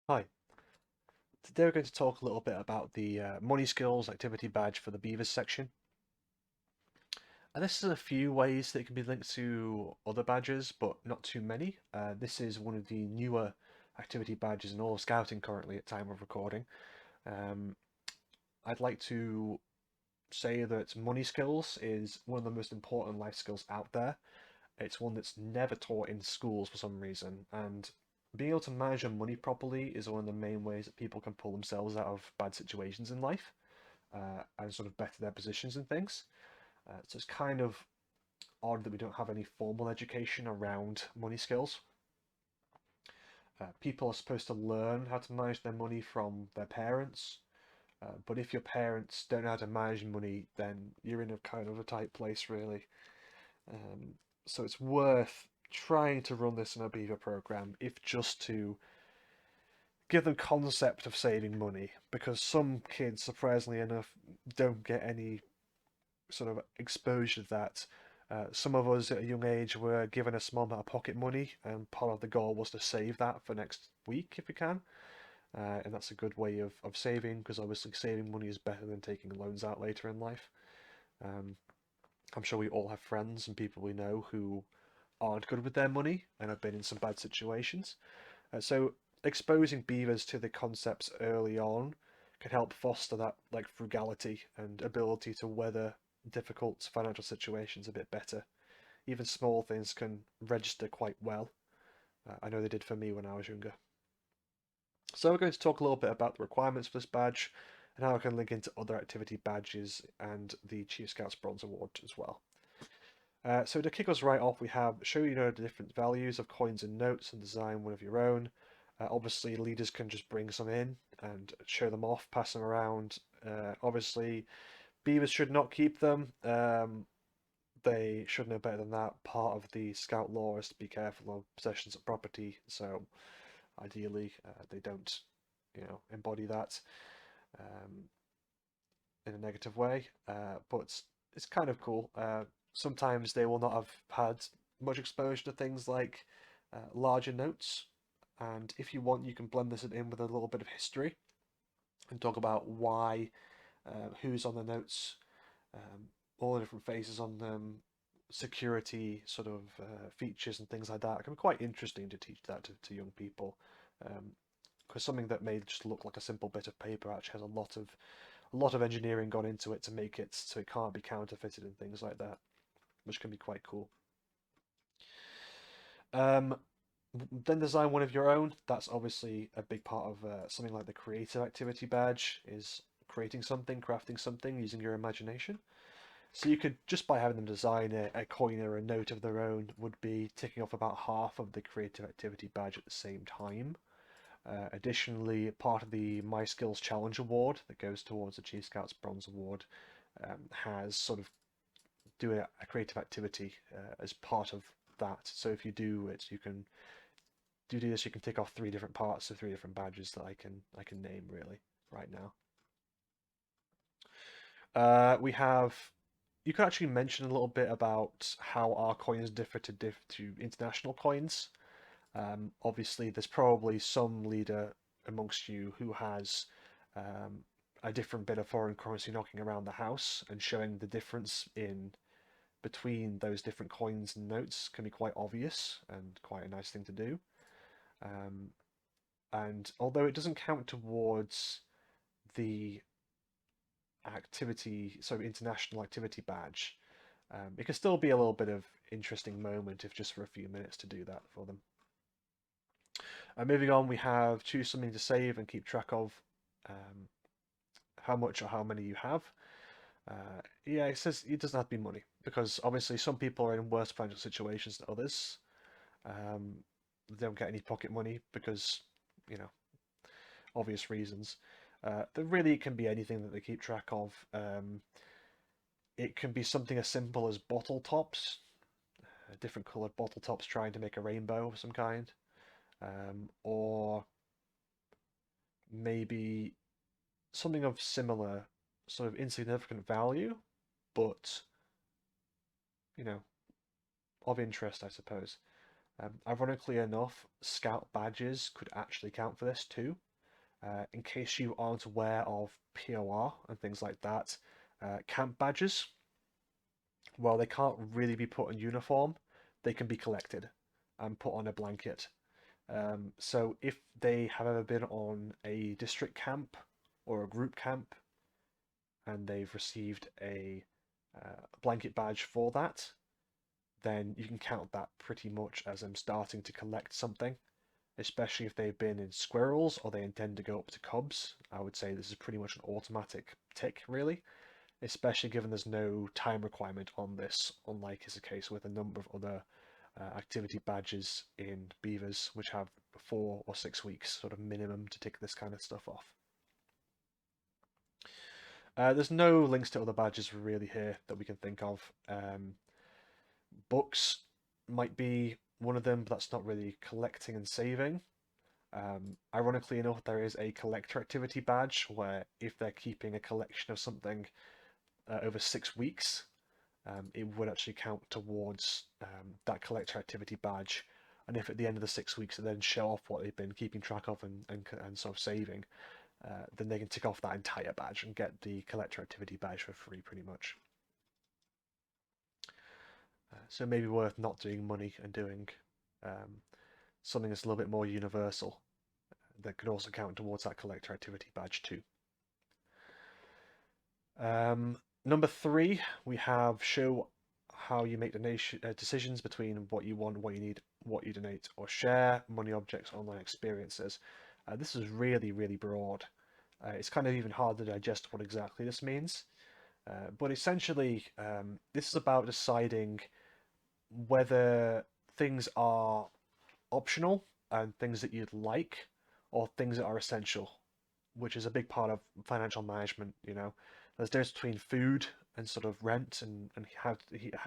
Hi, today we're going to talk a little bit about the money skills activity badge for the Beavers section. And this is a few ways that it can be linked to other badges, but not too many. This is one of the newer activity badges in all of Scouting currently at time of recording. Um, I'd like to say that money skills is one of the most important life skills out there. It's one that's never taught in schools for some reason, and being able to manage your money properly is one of the main ways that people can pull themselves out of bad situations in life and sort of better their positions and things. So it's kind of odd that we don't have any formal education around money skills. People are supposed to learn how to manage their money from their parents, but if your parents don't know how to manage money, then you're in a kind of a tight place, really. Um, so it's worth trying to run this in a Beaver program, if just to give them concept of saving money, because some kids, surprisingly enough, don't get any sort of exposure to that. Some of us at a young age were given a small amount of pocket money, and part of the goal was to save that for next week if we can. And that's a good way of saving, because obviously saving money is better than taking loans out later in life. Um, I'm sure we all have friends and people we know who aren't good with their money and have been in some bad situations. So exposing beavers to the concepts early on can help foster that like frugality and ability to weather difficult financial situations a bit better. Even small things can register quite well. I know they did for me when I was younger. So we're going to talk a little bit about the requirements for this badge and how it can link into other activity badges and the Chief Scouts Bronze Award as well. So to kick us right off, we have show the different values of coins and notes and design one of your own. Obviously, leaders can just bring some in and show them off, pass them around. Obviously, beavers should not keep them. They should know better than that. Part of the scout law is to be careful of possessions of property, so ideally they don't, embody that um, in a negative way. But it's kind of cool. Sometimes they will not have had much exposure to things like larger notes, and if you want, you can blend this in with a little bit of history and talk about why, who's on the notes, all the different faces on them, security sort of features and things like that. It can be quite interesting to teach that to young people, because something that may just look like a simple bit of paper actually has a lot of engineering gone into it to make it so it can't be counterfeited and things like that, which can be quite cool. Um, then design one of your own. That's obviously a big part of something like the creative activity badge is creating something, crafting something using your imagination. So you could, just by having them design a coin or a note of their own, would be ticking off about half of the creative activity badge at the same time. Additionally, part of the My Skills Challenge Award that goes towards the Chief Scouts Bronze Award has sort of doing a creative activity as part of that. So if you do it, you can do this. You can tick off three different parts of three different badges that I can name really right now. We have. You could actually mention a little bit about how our coins differ to international coins. Obviously, there's probably some leader amongst you who has um, a different bit of foreign currency knocking around the house, and showing the difference in between those different coins and notes can be quite obvious and quite a nice thing to do. Um, and although it doesn't count towards the activity, so international activity badge, it can still be a little bit of interesting moment if just for a few minutes to do that for them. Moving on, we have choose something to save and keep track of um, how much or how many you have. Yeah, it says it doesn't have to be money because obviously some people are in worse financial situations than others. Um, they don't get any pocket money because, you know, obvious reasons. There really can be anything that they keep track of. It can be something as simple as bottle tops, different colored bottle tops trying to make a rainbow of some kind. Or maybe something of similar sort of insignificant value, but, you know, of interest, I suppose. Ironically enough, scout badges could actually count for this too. In case you aren't aware of POR and things like that, camp badges, while they can't really be put in uniform, they can be collected and put on a blanket. So if they have ever been on a district camp or a group camp and they've received a blanket badge for that, then you can count that pretty much as them starting to collect something, especially if they've been in squirrels or they intend to go up to cubs. I would say this is pretty much an automatic tick, really, especially given there's no time requirement on this, unlike is the case with a number of other activity badges in Beavers, which have 4 or 6 weeks sort of minimum to tick this kind of stuff off. There's no links to other badges really here that we can think of. Books might be one of them, but that's not really collecting and saving. Ironically enough, there is a collector activity badge where if they're keeping a collection of something over 6 weeks, it would actually count towards that collector activity badge. And if at the end of the 6 weeks they then show off what they've been keeping track of and sort of saving, then they can tick off that entire badge and get the collector activity badge for free pretty much. So maybe worth not doing money and doing um, something that's a little bit more universal that could also count towards that collector activity badge too. Number 3, we have show how you make decisions between what you want, what you need, what you donate or share, money objects, online experiences. This is really, really broad. It's kind of even hard to digest what exactly this means. But essentially, this is about deciding whether things are optional and things that you'd like, or things that are essential, which is a big part of financial management. There's a difference between food and sort of rent and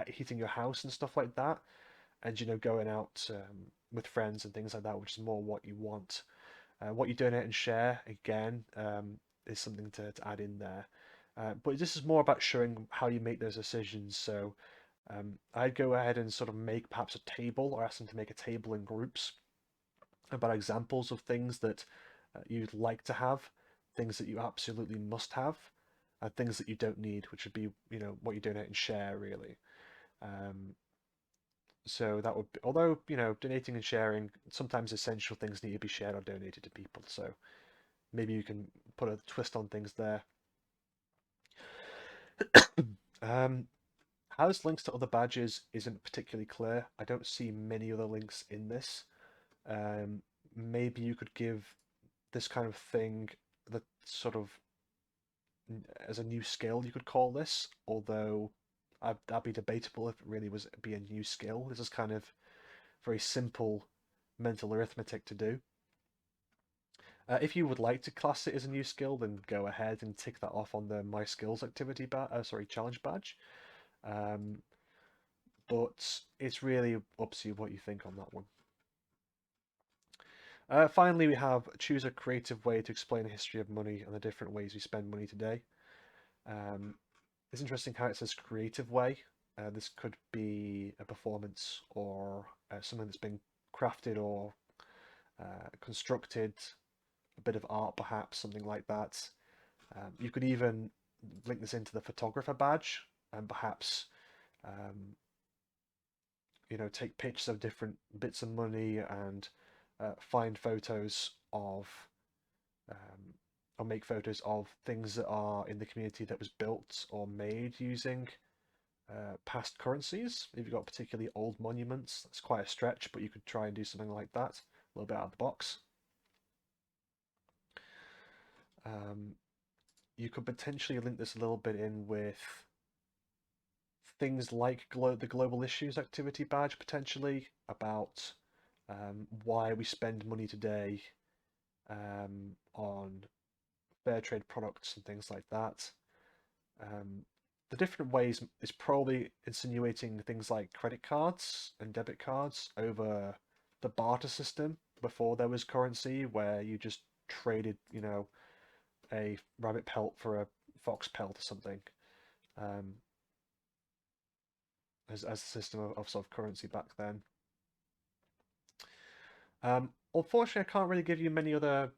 heating your house and stuff like that, and going out with friends and things like that, which is more what you want. What you donate and share, again, is something to add in there. But this is more about showing how you make those decisions. So I'd go ahead and sort of make perhaps a table or ask them to make a table in groups about examples of things that you'd like to have, things that you absolutely must have, and things that you don't need, which would be, what you donate and share, really. Um, so that would be, although, donating and sharing, sometimes essential things need to be shared or donated to people. So maybe you can put a twist on things there. Um, how this links to other badges isn't particularly clear. I don't see many other links in this. Maybe you could give this kind of thing that sort of as a new skill, you could call this, although that'd be debatable if it really was be a new skill. This is kind of very simple mental arithmetic to do. If you would like to class it as a new skill, then go ahead and tick that off on the My Skills activity challenge badge. Um, but it's really up to you what you think on that one. Finally, we have choose a creative way to explain the history of money and the different ways we spend money today. Um, it's interesting how it says creative way. This could be a performance or something that's been crafted or constructed, a bit of art perhaps, something like that. You could even link this into the photographer badge and perhaps um, take pictures of different bits of money and find photos of um, or make photos of things that are in the community that was built or made using past currencies. If you've got particularly old monuments, that's quite a stretch, but you could try and do something like that, a little bit out of the box. You could potentially link this a little bit in with things like the Global Issues activity badge, potentially, about why we spend money today on fair trade products and things like that. The different ways is probably insinuating things like credit cards and debit cards over the barter system before there was currency, where you just traded, a rabbit pelt for a fox pelt or something, um, as a system of sort of currency back then. Unfortunately, I can't really give you many other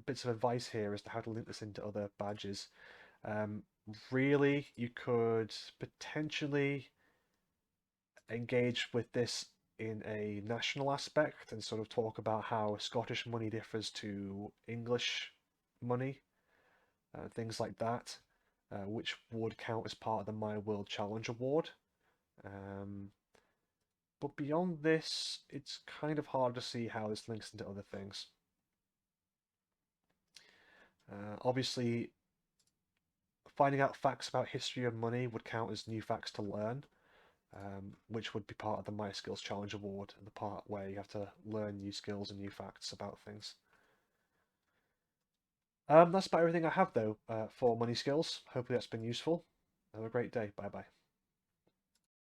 bits of advice here as to how to link this into other badges. Um, Really, you could potentially engage with this in a national aspect and sort of talk about how Scottish money differs to English money, things like that, which would count as part of the My World Challenge Award. Um, but beyond this, it's kind of hard to see how this links into other things. Obviously, finding out facts about history of money would count as new facts to learn, which would be part of the My Skills Challenge Award, the part where you have to learn new skills and new facts about things. That's about everything I have, though, for money skills. Hopefully that's been useful. Have a great day. Bye bye.